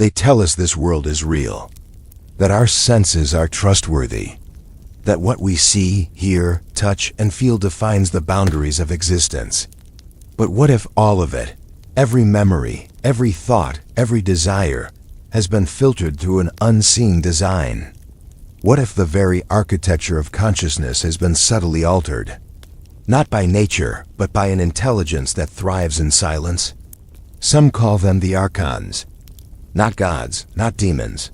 They tell us this world is real, that our senses are trustworthy, that what we see, hear, touch, and feel defines the boundaries of existence. But what if all of it, every memory, every thought, every desire, has been filtered through an unseen design? What if the very architecture of consciousness has been subtly altered? Not by nature, but by an intelligence that thrives in silence? Some call them the Archons. Not gods, not demons,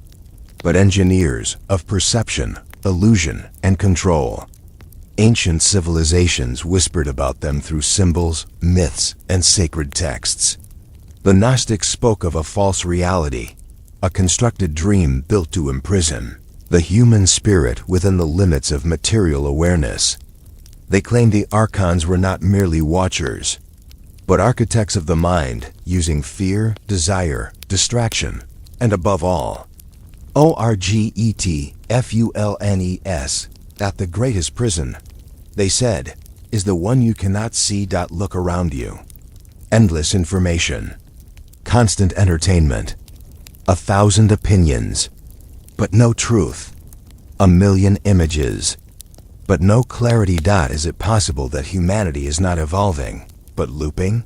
but engineers of perception, illusion, and control. Ancient civilizations whispered about them through symbols, myths, and sacred texts. The Gnostics spoke of a false reality, a constructed dream built to imprison the human spirit within the limits of material awareness. They claimed the Archons were not merely watchers, but architects of the mind, using fear, desire, distraction, and above all, ORGETFULNES, that the greatest prison, they said, is the one you cannot see. Look around you. Endless information, constant entertainment, 1,000 opinions, but no truth, 1,000,000 images, but no clarity. Is it possible that humanity is not evolving, but looping?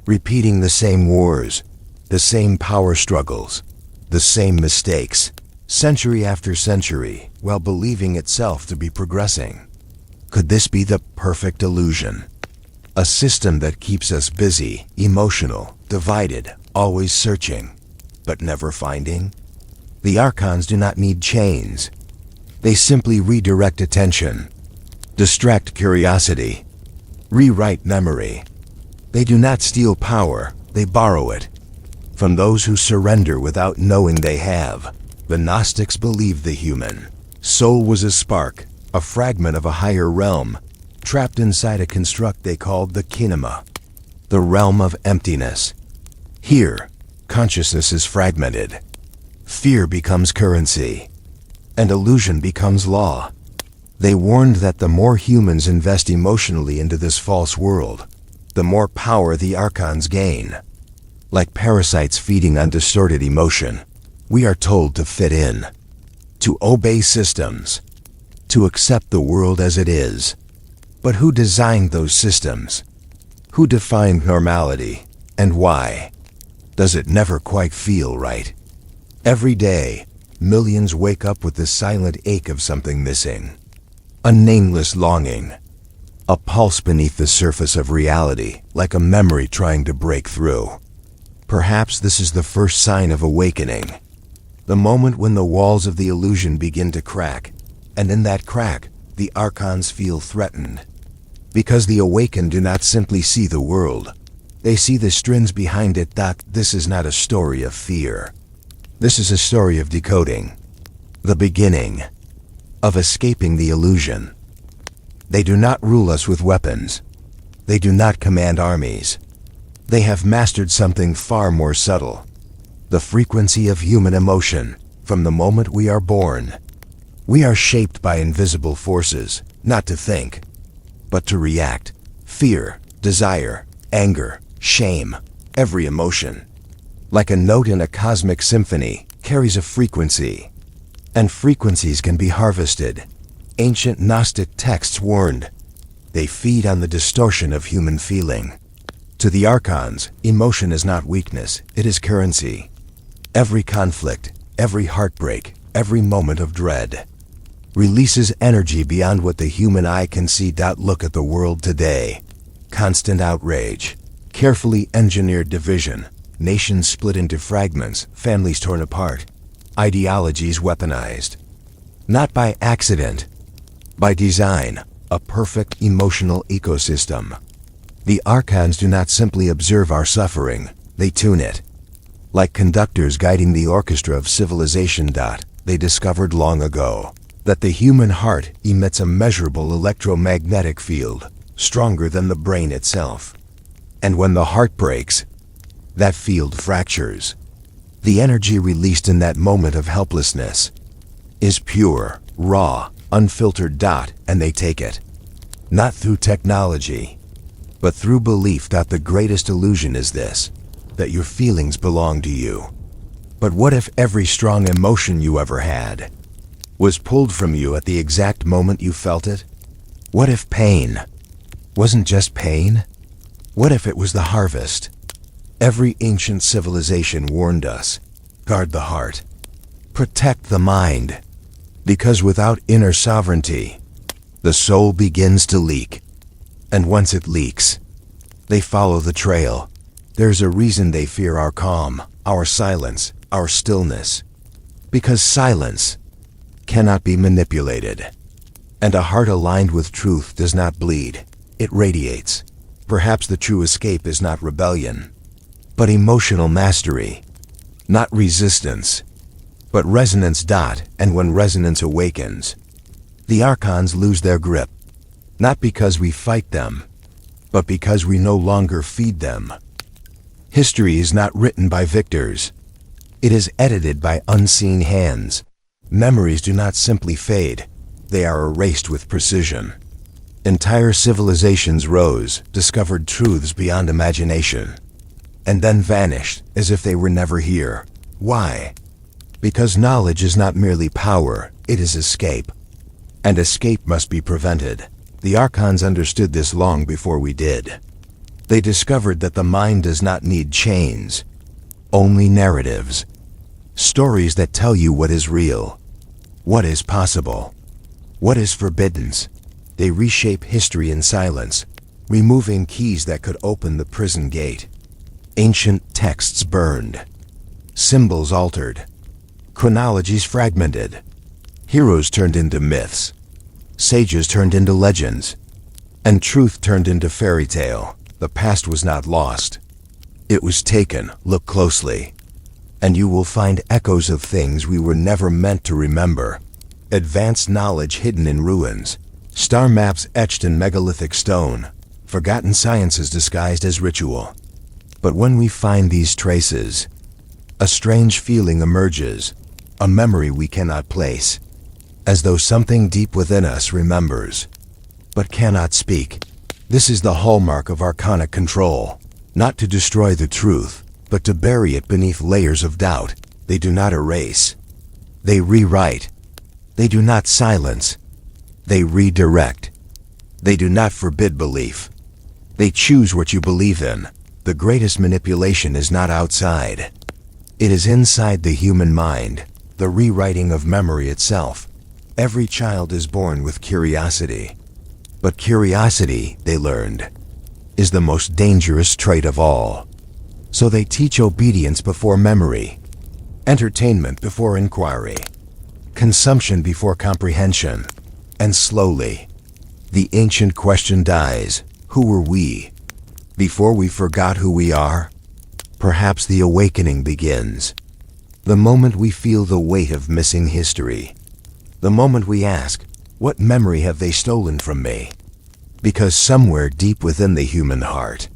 Repeating the same wars, the same power struggles, the same mistakes, century after century, while believing itself to be progressing? Could this be the perfect illusion? A system that keeps us busy, emotional, divided, always searching, but never finding? The Archons do not need chains. They simply redirect attention, distract curiosity, rewrite memory. They do not steal power, they borrow it from those who surrender without knowing they have. The Gnostics believed the human soul was a spark, a fragment of a higher realm, trapped inside a construct they called the kinema, the realm of emptiness. Here, consciousness is fragmented. Fear becomes currency, and illusion becomes law. They warned that the more humans invest emotionally into this false world, the more power the Archons gain. Like parasites feeding on distorted emotion, we are told to fit in, to obey systems, to accept the world as it is. But who designed those systems? Who defined normality, and why? Does it never quite feel right? Every day, millions wake up with the silent ache of something missing. A nameless longing. A pulse beneath the surface of reality, like a memory trying to break through. Perhaps this is the first sign of awakening. The moment when the walls of the illusion begin to crack, and in that crack, the Archons feel threatened. Because the awakened do not simply see the world, they see the strings behind it. This is not a story of fear. This is a story of decoding. The beginning of escaping the illusion. They do not rule us with weapons. They do not command armies. They have mastered something far more subtle. The frequency of human emotion. From the moment we are born, we are shaped by invisible forces, not to think, but to react. Fear, desire, anger, shame, every emotion, like a note in a cosmic symphony, carries a frequency. And frequencies can be harvested. Ancient Gnostic texts warned. They feed on the distortion of human feeling. To the Archons, emotion is not weakness, it is currency. Every conflict, every heartbreak, every moment of dread releases energy beyond what the human eye can see. Look at the world today. Constant outrage, carefully engineered division, nations split into fragments, families torn apart, ideologies weaponized. Not by accident, by design, a perfect emotional ecosystem. The Archons do not simply observe our suffering, they tune it. Like conductors guiding the orchestra of civilization. They discovered long ago that the human heart emits a measurable electromagnetic field, stronger than the brain itself. And when the heart breaks, that field fractures. The energy released in that moment of helplessness is pure, raw, unfiltered. And they take it. Not through technology, but through belief. The greatest illusion is this, that your feelings belong to you. But what if every strong emotion you ever had was pulled from you at the exact moment you felt it? What if pain wasn't just pain? What if it was the harvest? Every ancient civilization warned us, guard the heart, protect the mind, because without inner sovereignty, the soul begins to leak. And once it leaks, they follow the trail. There's a reason they fear our calm, our silence, our stillness. Because silence cannot be manipulated. And a heart aligned with truth does not bleed, it radiates. Perhaps the true escape is not rebellion, but emotional mastery. Not resistance, but resonance. And when resonance awakens, the Archons lose their grip. Not because we fight them, but because we no longer feed them. History is not written by victors. It is edited by unseen hands. Memories do not simply fade. They are erased with precision. Entire civilizations rose, discovered truths beyond imagination, and then vanished as if they were never here. Why? Because knowledge is not merely power, it is escape. And escape must be prevented. The Archons understood this long before we did. They discovered that the mind does not need chains, only narratives. Stories that tell you what is real, what is possible, what is forbidden. They reshape history in silence, removing keys that could open the prison gate. Ancient texts burned, symbols altered, chronologies fragmented, heroes turned into myths, sages turned into legends, and truth turned into fairy tale. The past was not lost. It was taken. Look closely, and you will find echoes of things we were never meant to remember. Advanced knowledge hidden in ruins, star maps etched in megalithic stone, forgotten sciences disguised as ritual. But when we find these traces, a strange feeling emerges, a memory we cannot place, as though something deep within us remembers, but cannot speak. This is the hallmark of archonic control, not to destroy the truth, but to bury it beneath layers of doubt. They do not erase. They rewrite. They do not silence. They redirect. They do not forbid belief. They choose what you believe in. The greatest manipulation is not outside. It is inside the human mind, the rewriting of memory itself. Every child is born with curiosity. But curiosity, they learned, is the most dangerous trait of all. So they teach obedience before memory, entertainment before inquiry, consumption before comprehension, and slowly, the ancient question dies. Who were we? Before we forgot who we are, perhaps the awakening begins. The moment we feel the weight of missing history. The moment we ask, what memory have they stolen from me? Because somewhere deep within the human heart,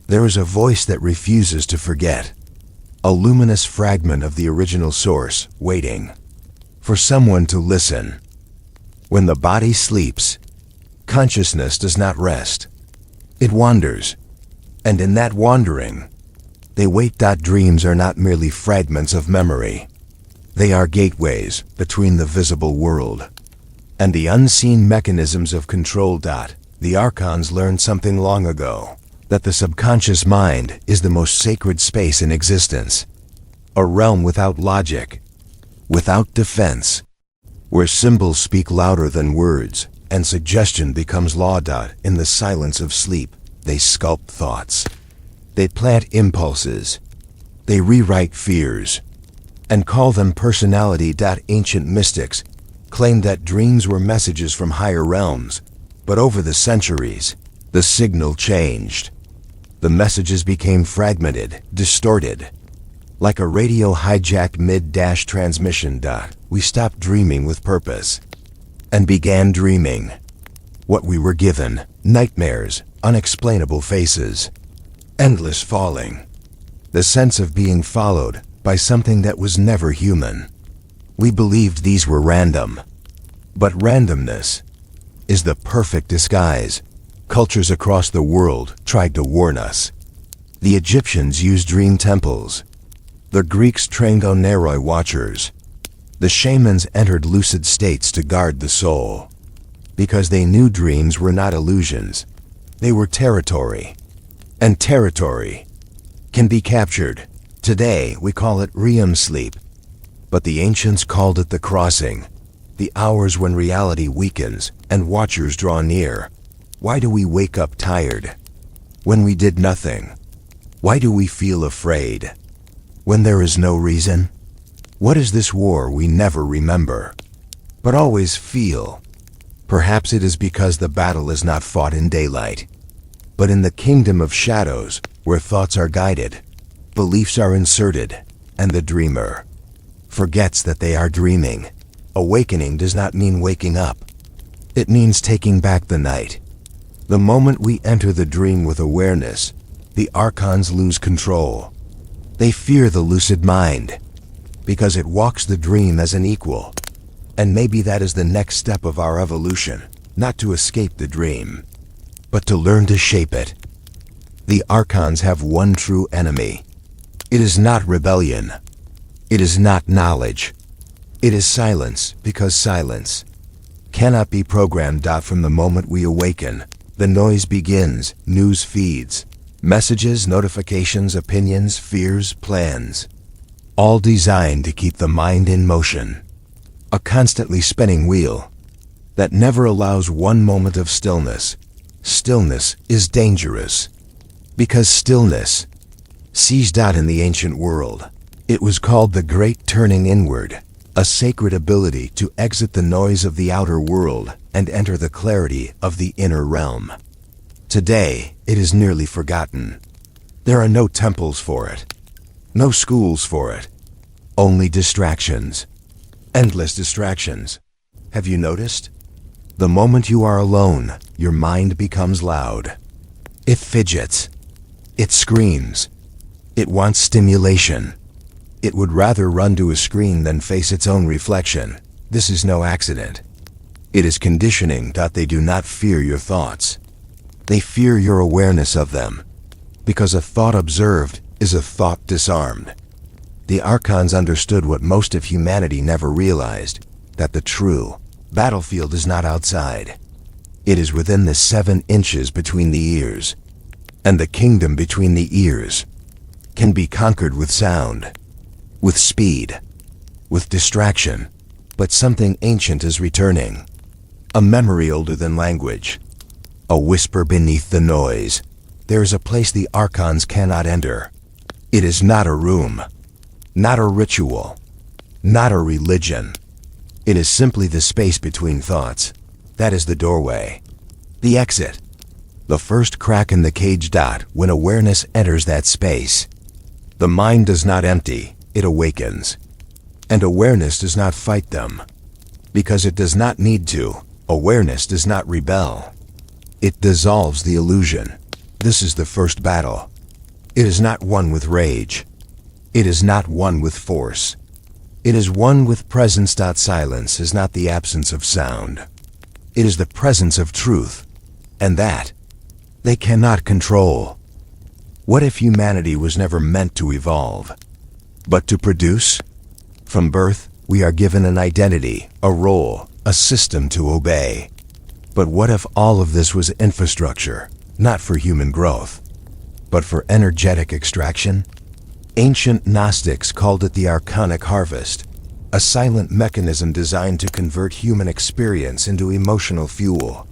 there is a voice that refuses to forget. A luminous fragment of the original source, waiting for someone to listen. When the body sleeps, consciousness does not rest. It wanders. And in that wandering, they wait. Dreams are not merely fragments of memory. They are gateways between the visible world and the unseen mechanisms of control. The Archons learned something long ago, that the subconscious mind is the most sacred space in existence. A realm without logic, without defense, where symbols speak louder than words, and suggestion becomes law. In the silence of sleep, they sculpt thoughts. They plant impulses. They rewrite fears, and call them personality. Ancient mystics claimed that dreams were messages from higher realms, but over the centuries, the signal changed. The messages became fragmented, distorted, like a radio hijacked mid-transmission. We stopped dreaming with purpose, and began dreaming what we were given: nightmares, unexplainable faces, endless falling, the sense of being followed by something that was never human. We believed these were random, but randomness is the perfect disguise. Cultures across the world tried to warn us. The Egyptians used dream temples. The Greeks trained oneroi watchers. The shamans entered lucid states to guard the soul, because they knew dreams were not illusions. They were territory. And territory can be captured. Today we call it REM sleep, but the ancients called it the crossing, the hours when reality weakens and watchers draw near. Why do we wake up tired when we did nothing? Why do we feel afraid when there is no reason? What is this war we never remember, but always feel? Perhaps it is because the battle is not fought in daylight, but in the kingdom of shadows, where thoughts are guided, beliefs are inserted, and the dreamer forgets that they are dreaming. Awakening does not mean waking up. It means taking back the night. The moment we enter the dream with awareness, the Archons lose control. They fear the lucid mind, because it walks the dream as an equal. And maybe that is the next step of our evolution, not to escape the dream, but to learn to shape it. The Archons have one true enemy. It is not rebellion. It is not knowledge. It is silence, because silence cannot be programmed. From the moment we awaken, the noise begins. News feeds, messages, notifications, opinions, fears, plans, all designed to keep the mind in motion. A constantly spinning wheel that never allows one moment of stillness. Stillness is dangerous, because stillness seized out in the ancient world. It was called the Great Turning Inward, a sacred ability to exit the noise of the outer world and enter the clarity of the inner realm. Today, it is nearly forgotten. There are no temples for it, no schools for it, only distractions. Endless distractions. Have you noticed? The moment you are alone, your mind becomes loud. It fidgets. It screams. It wants stimulation. It would rather run to a screen than face its own reflection. This is no accident. It is conditioning. They do not fear your thoughts. They fear your awareness of them, because a thought observed is a thought disarmed. The Archons understood what most of humanity never realized, that the true battlefield is not outside. It is within the 7 inches between the ears. And the kingdom between the ears can be conquered with sound, with speed, with distraction. But something ancient is returning. A memory older than language. A whisper beneath the noise. There is a place the Archons cannot enter. It is not a room, not a ritual, not a religion. It is simply the space between thoughts. That is the doorway, the exit, the first crack in the cage. When awareness enters that space, the mind does not empty, it awakens. And awareness does not fight them, because it does not need to. Awareness does not rebel. It dissolves the illusion. This is the first battle. It is not one with rage. It is not one with force. It is one with presence. Silence is not the absence of sound. It is the presence of truth, and that they cannot control. What if humanity was never meant to evolve, but to produce? From birth, we are given an identity, a role, a system to obey. But what if all of this was infrastructure, not for human growth, but for energetic extraction? Ancient Gnostics called it the Archonic harvest, a silent mechanism designed to convert human experience into emotional fuel.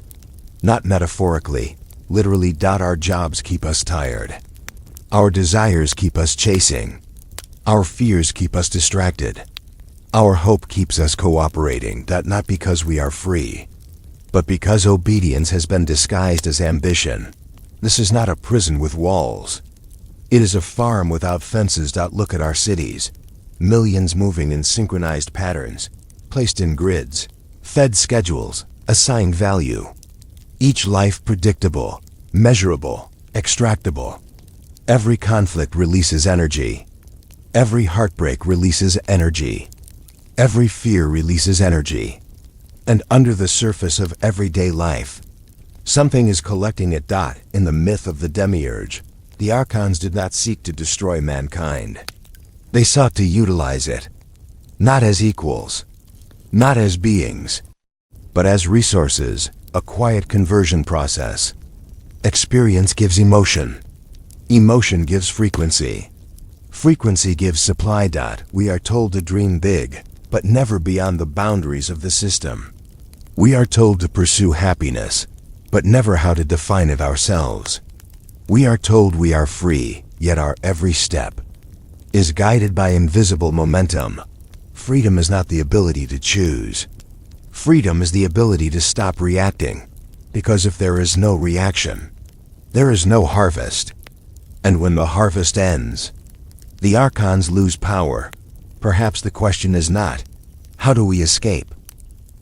Not metaphorically, literally. Our jobs keep us tired. Our desires keep us chasing. Our fears keep us distracted. Our hope keeps us cooperating. Not because we are free, but because obedience has been disguised as ambition. This is not a prison with walls. It is a farm without fences. Look at our cities. Millions moving in synchronized patterns, placed in grids, fed schedules, assigned value. Each life predictable, measurable, extractable. Every conflict releases energy. Every heartbreak releases energy. Every fear releases energy. And under the surface of everyday life, something is collecting it. In the myth of the demiurge, the Archons did not seek to destroy mankind. They sought to utilize it, not as equals, not as beings, but as resources, a quiet conversion process. Experience gives emotion. Emotion gives frequency. Frequency gives supply. We are told to dream big, but never beyond the boundaries of the system. We are told to pursue happiness, but never how to define it ourselves. We are told we are free, yet our every step is guided by invisible momentum. Freedom is not the ability to choose. Freedom is the ability to stop reacting, because if there is no reaction, there is no harvest. And when the harvest ends, the Archons lose power. Perhaps the question is not, how do we escape?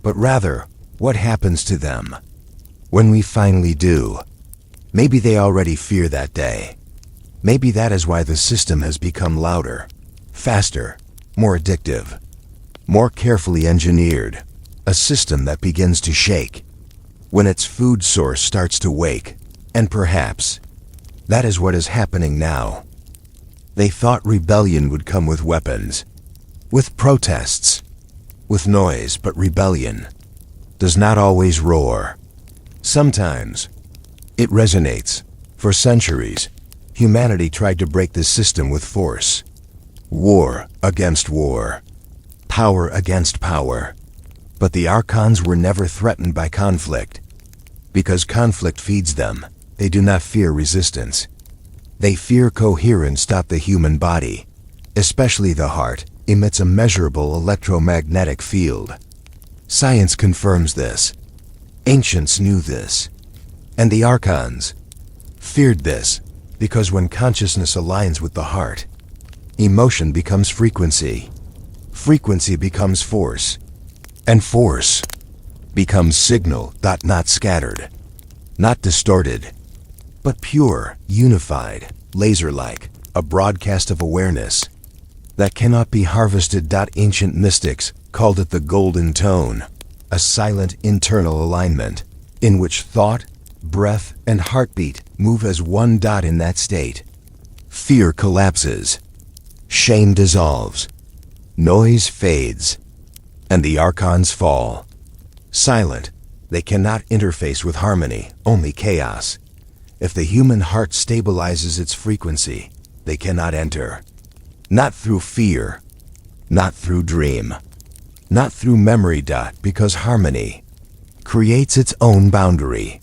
But rather, what happens to them when we finally do? Maybe they already fear that day. Maybe that is why the system has become louder, faster, more addictive, more carefully engineered. A system that begins to shake when its food source starts to wake. And perhaps that is what is happening now. They thought rebellion would come with weapons, with protests, with noise, but rebellion does not always roar. Sometimes it resonates. For centuries, humanity tried to break the system with force. War against war, power against power. But the Archons were never threatened by conflict. Because conflict feeds them, they do not fear resistance. They fear coherence. The human body, especially the heart, emits a measurable electromagnetic field. Science confirms this. Ancients knew this. And the Archons feared this, because when consciousness aligns with the heart, emotion becomes frequency. Frequency becomes force. And force becomes signal. Not scattered, not distorted, but pure, unified, laser-like, a broadcast of awareness that cannot be harvested. Ancient mystics called it the golden tone, a silent internal alignment in which thought, breath, and heartbeat move as one. In that state, fear collapses, shame dissolves, noise fades, and the Archons fall. Silent, they cannot interface with harmony, only chaos. If the human heart stabilizes its frequency, they cannot enter. Not through fear, not through dream, not through memory. Because harmony creates its own boundary.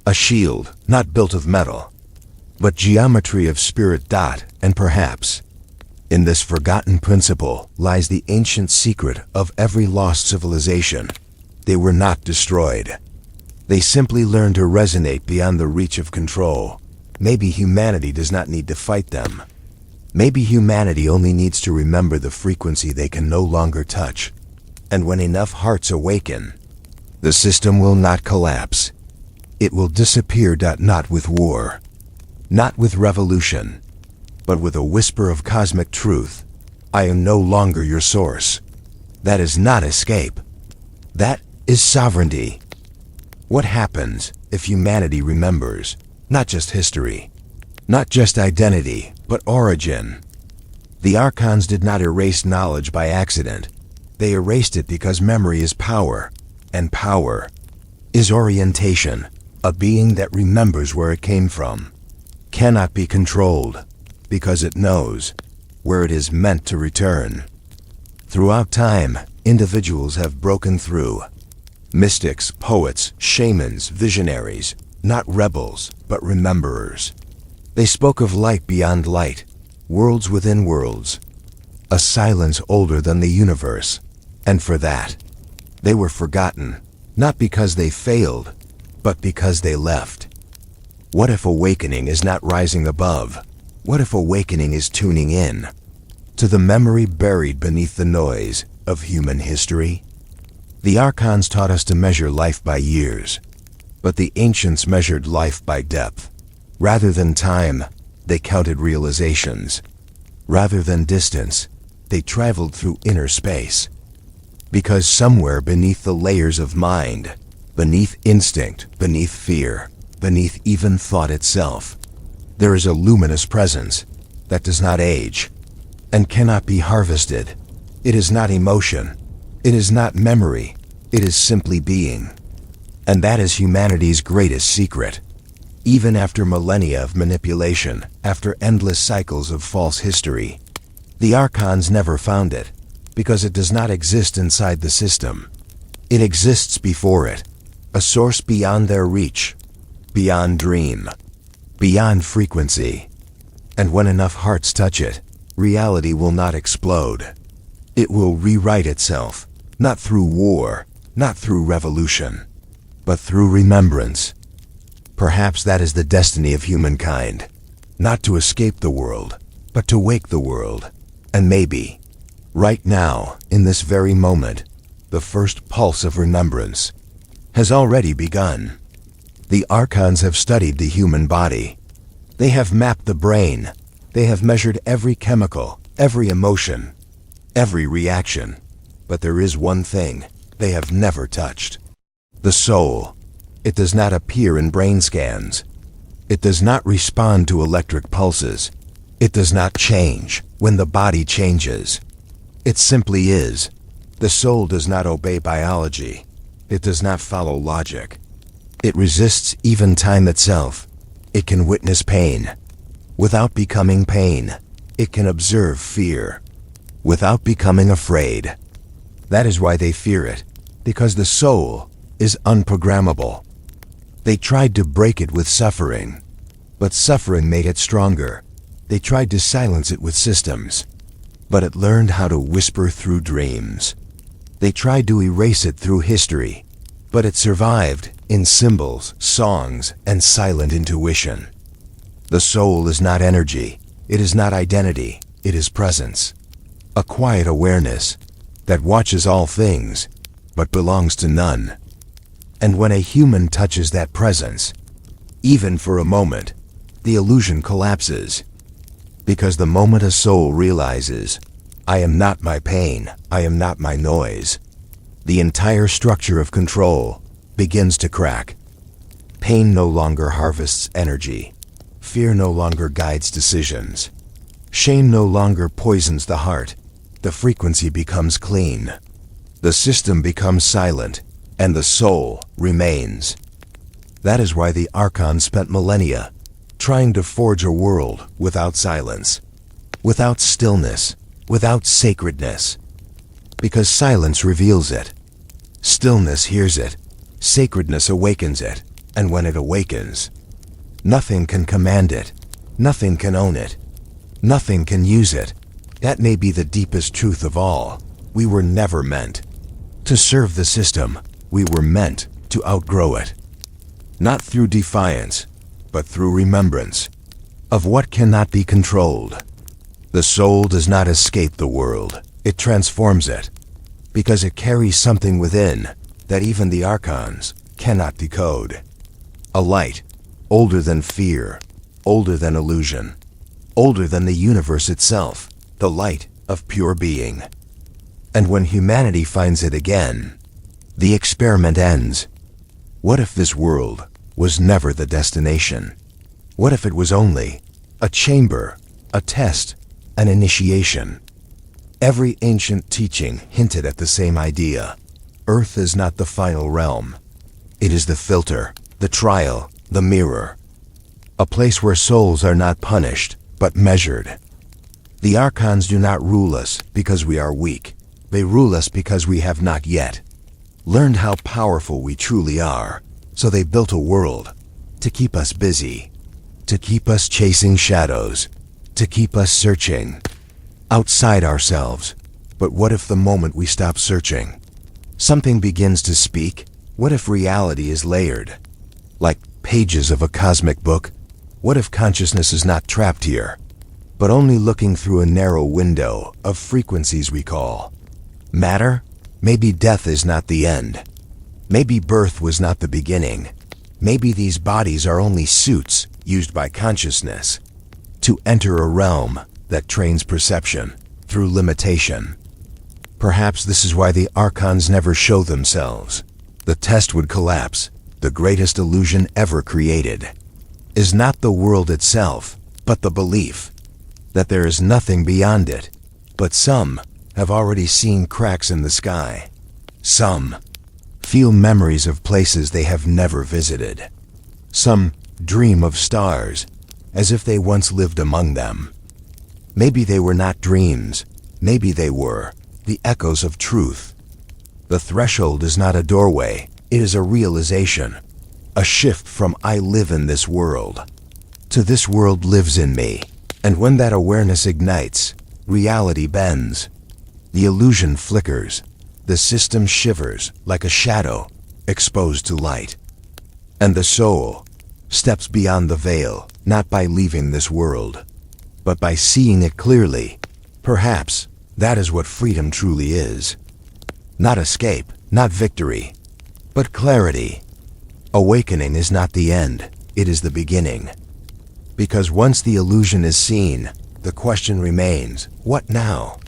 A shield, not built of metal, but geometry of spirit. And perhaps in this forgotten principle lies the ancient secret of every lost civilization. They were not destroyed. They simply learned to resonate beyond the reach of control. Maybe humanity does not need to fight them. Maybe humanity only needs to remember the frequency they can no longer touch. And when enough hearts awaken, the system will not collapse. It will disappear. Not with war, not with revolution, but with a whisper of cosmic truth. I am no longer your source. That is not escape. That is sovereignty. What happens if humanity remembers not just history, not just identity, but origin? The Archons did not erase knowledge by accident. They erased it because memory is power, and power is orientation. A being that remembers where it came from cannot be controlled, because it knows where it is meant to return. Throughout time, individuals have broken through. Mystics, poets, shamans, visionaries, not rebels, but rememberers. They spoke of light beyond light, worlds within worlds, a silence older than the universe. And for that, they were forgotten, not because they failed, but because they left. What if awakening is not rising above? What if awakening is tuning in to the memory buried beneath the noise of human history? The Archons taught us to measure life by years, but the ancients measured life by depth. Rather than time, they counted realizations. Rather than distance, they traveled through inner space. Because somewhere beneath the layers of mind, beneath instinct, beneath fear, beneath even thought itself, there is a luminous presence that does not age and cannot be harvested. It is not emotion. It is not memory. It is simply being. And that is humanity's greatest secret. Even after millennia of manipulation, after endless cycles of false history, the Archons never found it, because it does not exist inside the system. It exists before it, a source beyond their reach, beyond dream, beyond frequency. And when enough hearts touch it, reality will not explode. It will rewrite itself, not through war, not through revolution, but through remembrance. Perhaps that is the destiny of humankind, not to escape the world, but to wake the world. And maybe, right now, in this very moment, the first pulse of remembrance has already begun. The Archons have studied the human body. They have mapped the brain. They have measured every chemical, every emotion, every reaction. But there is one thing they have never touched: the soul. It does not appear in brain scans. It does not respond to electric pulses. It does not change when the body changes. It simply is. The soul does not obey biology. It does not follow logic. It resists even time itself. It can witness pain. Without becoming pain, it can observe fear. Without becoming afraid. That is why they fear it, because the soul is unprogrammable. They tried to break it with suffering, but suffering made it stronger. They tried to silence it with systems, but it learned how to whisper through dreams. They tried to erase it through history, but it survived in symbols, songs, and silent intuition. The soul is not energy. It is not identity. It is presence. A quiet awareness that watches all things, but belongs to none. And when a human touches that presence, even for a moment, the illusion collapses. Because the moment a soul realizes, I am not my pain, I am not my noise, the entire structure of control begins to crack. Pain no longer harvests energy. Fear no longer guides decisions. Shame no longer poisons the heart. The frequency becomes clean. The system becomes silent, and the soul remains. That is why the Archons spent millennia trying to forge a world without silence, without stillness, without sacredness. Because silence reveals it. Stillness hears it. Sacredness awakens it. And when it awakens, nothing can command it. Nothing can own it. Nothing can use it. That may be the deepest truth of all. We were never meant to serve the system. We were meant to outgrow it. Not through defiance, but through remembrance of what cannot be controlled. The soul does not escape the world. It transforms it, because it carries something within that even the Archons cannot decode. A light, older than fear, older than illusion, older than the universe itself, the light of pure being. And when humanity finds it again, the experiment ends. What if this world was never the destination? What if it was only a chamber, a test, an initiation? Every ancient teaching hinted at the same idea. Earth is not the final realm. It is the filter, the trial, the mirror. A place where souls are not punished, but measured. The Archons do not rule us because we are weak. They rule us because we have not yet learned how powerful we truly are. So they built a world to keep us busy, to keep us chasing shadows, to keep us searching outside ourselves. But what if the moment we stop searching, something begins to speak? What if reality is layered, like pages of a cosmic book? What if consciousness is not trapped here, but only looking through a narrow window of frequencies we call matter? Maybe death is not the end. Maybe birth was not the beginning. Maybe these bodies are only suits used by consciousness to enter a realm that trains perception through limitation. Perhaps this is why the Archons never show themselves. The test would collapse. The greatest illusion ever created is not the world itself, but the belief that there is nothing beyond it. But some have already seen cracks in the sky. Some feel memories of places they have never visited. Some dream of stars as if they once lived among them. Maybe they were not dreams. Maybe they were the echoes of truth. The threshold is not a doorway. It is a realization. A shift from I live in this world to this world lives in me. And when that awareness ignites, reality bends. The illusion flickers. The system shivers like a shadow exposed to light. And the soul steps beyond the veil, not by leaving this world, but by seeing it clearly. Perhaps that is what freedom truly is. Not escape, not victory, but clarity. Awakening is not the end, it is the beginning. Because once the illusion is seen, the question remains, what now?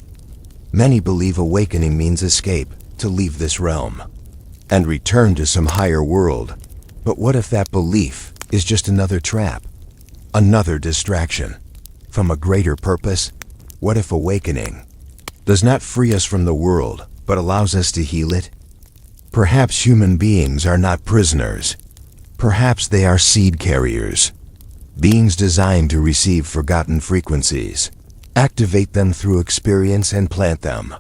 Many believe awakening means escape, to leave this realm, and return to some higher world. But what if that belief is just another trap? Another distraction from a greater purpose? What if awakening does not free us from the world, but allows us to heal it? Perhaps human beings are not prisoners. Perhaps they are seed carriers. Beings designed to receive forgotten frequencies, activate them through experience and plant them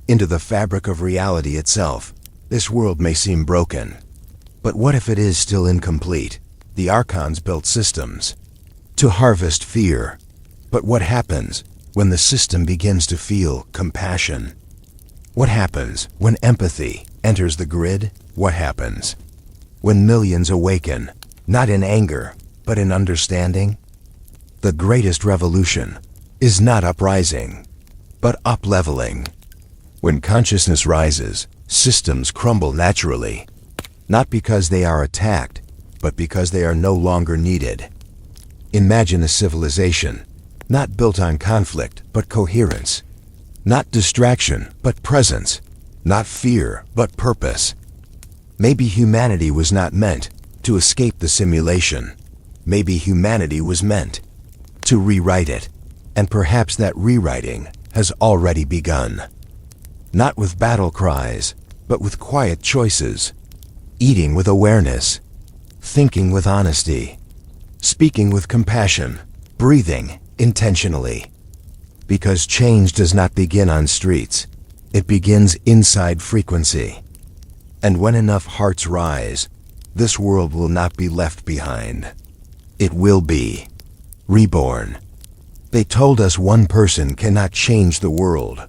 into the fabric of reality itself. This world may seem broken, but what if it is still incomplete? The Archons built systems to harvest fear. But what happens when the system begins to feel compassion? What happens when empathy enters the grid? What happens when millions awaken, not in anger, but in understanding? The greatest revolution is not uprising, but up-leveling. When consciousness rises, systems crumble naturally, not because they are attacked, but because they are no longer needed. Imagine a civilization not built on conflict, but coherence. Not distraction, but presence. Not fear, but purpose. Maybe humanity was not meant to escape the simulation. Maybe humanity was meant to rewrite it. And perhaps that rewriting has already begun. Not with battle cries, but with quiet choices. Eating with awareness. Thinking with honesty. Speaking with compassion. Breathing intentionally. Because change does not begin on streets. It begins inside frequency. And when enough hearts rise, this world will not be left behind. It will be reborn. They told us one person cannot change the world.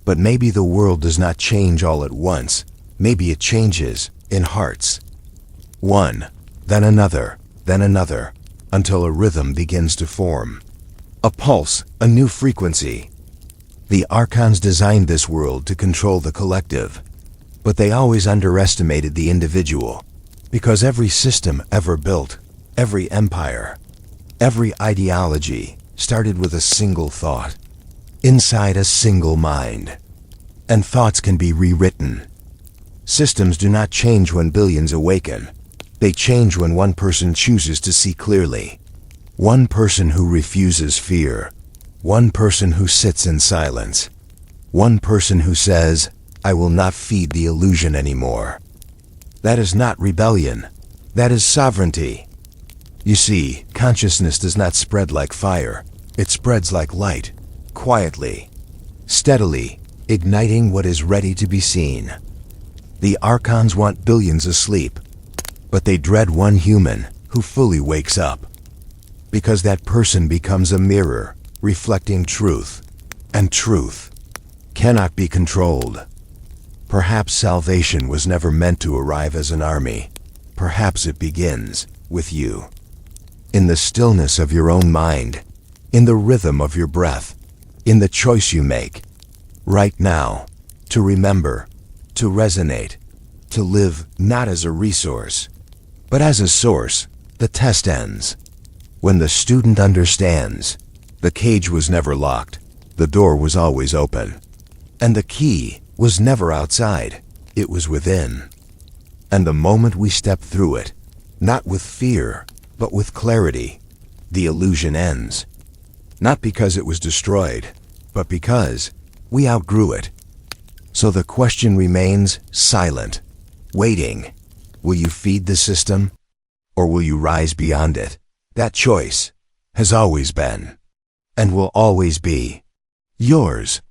But maybe the world does not change all at once. Maybe it changes in hearts. One, then another, until a rhythm begins to form. A pulse, a new frequency. The Archons designed this world to control the collective, but they always underestimated the individual, because every system ever built, every empire, every ideology started with a single thought, inside a single mind. And thoughts can be rewritten. Systems do not change when billions awaken. They change when one person chooses to see clearly. One person who refuses fear. One person who sits in silence. One person who says, I will not feed the illusion anymore. That is not rebellion. That is sovereignty. You see, consciousness does not spread like fire. It spreads like light, quietly, steadily, igniting what is ready to be seen. The Archons want billions asleep, but they dread one human who fully wakes up. Because that person becomes a mirror, reflecting truth, and truth cannot be controlled. Perhaps salvation was never meant to arrive as an army. Perhaps it begins with you. In the stillness of your own mind, in the rhythm of your breath, in the choice you make, right now, to remember, to resonate, to live not as a resource, but as a source. The test ends. When the student understands, the cage was never locked, the door was always open, and the key was never outside, it was within. And the moment we step through it, not with fear, but with clarity, the illusion ends. Not because it was destroyed, but because We outgrew it. So the question remains silent, waiting. Will you feed the system, or will you rise beyond it? That choice has always been, and will always be, yours.